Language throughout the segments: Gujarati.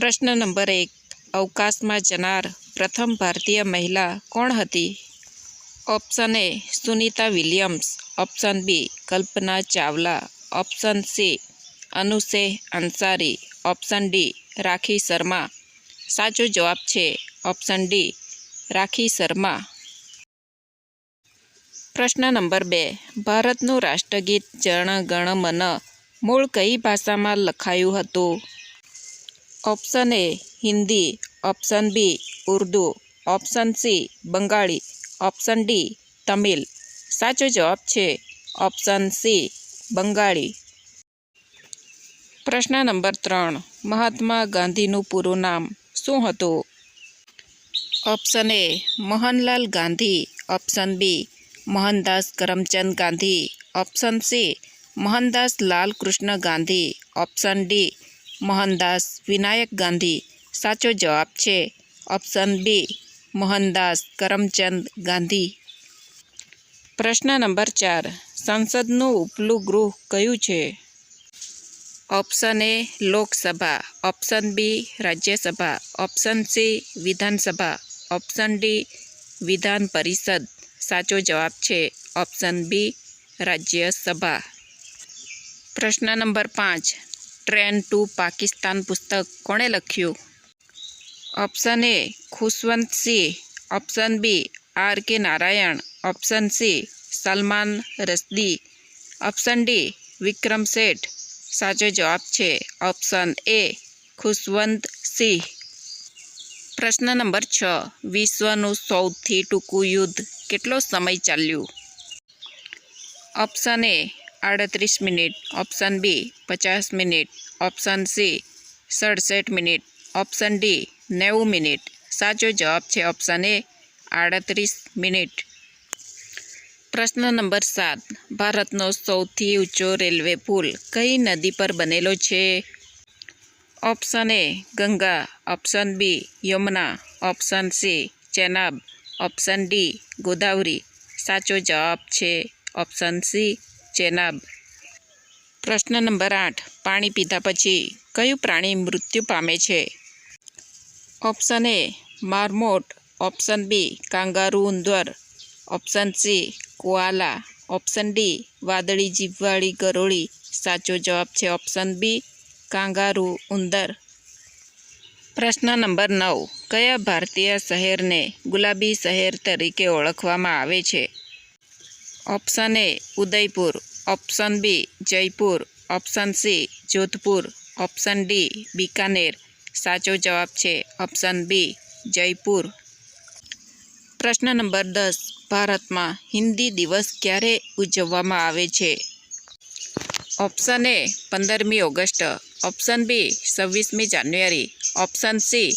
પ્રશ્ન નંબર 1. અવકાશમાં જનાર પ્રથમ ભારતીય મહિલા કોણ હતી? Option A Sunita Williams, option B Kalpana Chawla, option C Anousheh Ansari, option D Rakhi Sharma. સાચો જવાબ છે ઓપ્શન ડી રાખી શર્મા. પ્રશ્ન નંબર 2. ભારતનું રાષ્ટ્રગીત જન ગણ મન મૂળ કઈ ભાષામાં લખાયું હતું? Option A Hindi, option B Urdu, option C Bengali, option D Tamil. સાચો જવાબ છે ઓપ્શન સી બંગાળી. પ્રશ્ન નંબર 3. મહાત્મા ગાંધીનું પૂરું નામ શું હતું? Option A Mohanlal Gandhi, option B Mohandas Karamchand Gandhi, option C Mohandas Lal Krishna Gandhi, option D Mohandas Vinayak Gandhi. સાચો જવાબ છે ઓપ્શન બી મોહનદાસ કરમચંદ ગાંધી. પ્રશ્ન નંબર 4. સંસદનું ઉપલું ગૃહ કયું છે? Option A Lok Sabha, option B Rajya Sabha, option C Vidhan Sabha, option D Vidhan Parishad. સાચો જવાબ છે ઓપ્શન બી રાજ્યસભા. પ્રશ્ન નંબર 5. ટ્રેન ટુ પાકિસ્તાન પુસ્તક કોણે લખ્યું? Option A Khushwant Singh, option B R K Narayan, option C Salman Rushdie, option D Vikram Seth. સાચો જવાબ છે ઓપ્શન એ ખુશવંત સિંહ. પ્રશ્ન નંબર 6. વિશ્વનું સૌથી ટૂંકું યુદ્ધ કેટલો સમય ચાલ્યું? Option A 38 minute, option B 50 minute, option C 67 minute, option D 90 minute. સાચો જવાબ છે ઓપ્શન એ 38 મિનિટ. પ્રશ્ન નંબર 7. ભારતનો સૌથી ઊંચો રેલવે પુલ કઈ નદી પર બનેલો છે? Option A Ganga, option B Yamuna, option C Chenab, option D Godavari. સાચો જવાબ છે ઓપ્શન સી ચેનાબ. પ્રશ્ન નંબર 8. પાણી પીધા પછી કયું પ્રાણી મૃત્યુ પામે છે? Option A marmot, option B kangaroo ઉંદર, option C koala, option D વાદળી જીભવાળી ગરોળી. સાચો જવાબ છે ઓપ્શન બી કાંગારૂ ઉંદર. પ્રશ્ન નંબર 9. કયા ભારતીય શહેરને ગુલાબી શહેર તરીકે ઓળખવામાં આવે છે? Option A Udaipur, option B Jaipur, option C Jodhpur, option D Bikaner. સાચો જવાબ છે ઓપ્શન બી જયપુર. પ્રશ્ન નંબર 10. ભારતમાં હિન્દી દિવસ ક્યારે ઉજવવામાં આવે છે? ઓપ્શન એ 15મી ઓગસ્ટ, ઓપ્શન બી 26મી જાન્યુઆરી, ઓપ્શન સી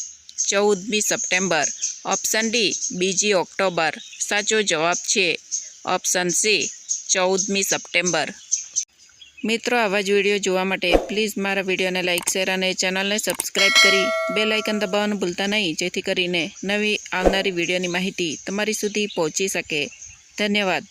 14મી સપ્ટેમ્બર, ઓપ્શન ડી 2 ઓક્ટોબર. સાચો જવાબ છે ઓપ્શન સી 14મી સપ્ટેમ્બર. મિત્રો, આવા જ વિડીયો જોવા માટે પ્લીઝ મારા વિડીયોને લાઇક, શેર અને ચેનલને સબસ્ક્રાઈબ કરી બેલ આઇકન દબાવવાનું ભૂલતા નહીં, જેથી કરીને નવી આવનારી વિડીયોની માહિતી તમારી સુધી પહોંચી શકે. ધન્યવાદ.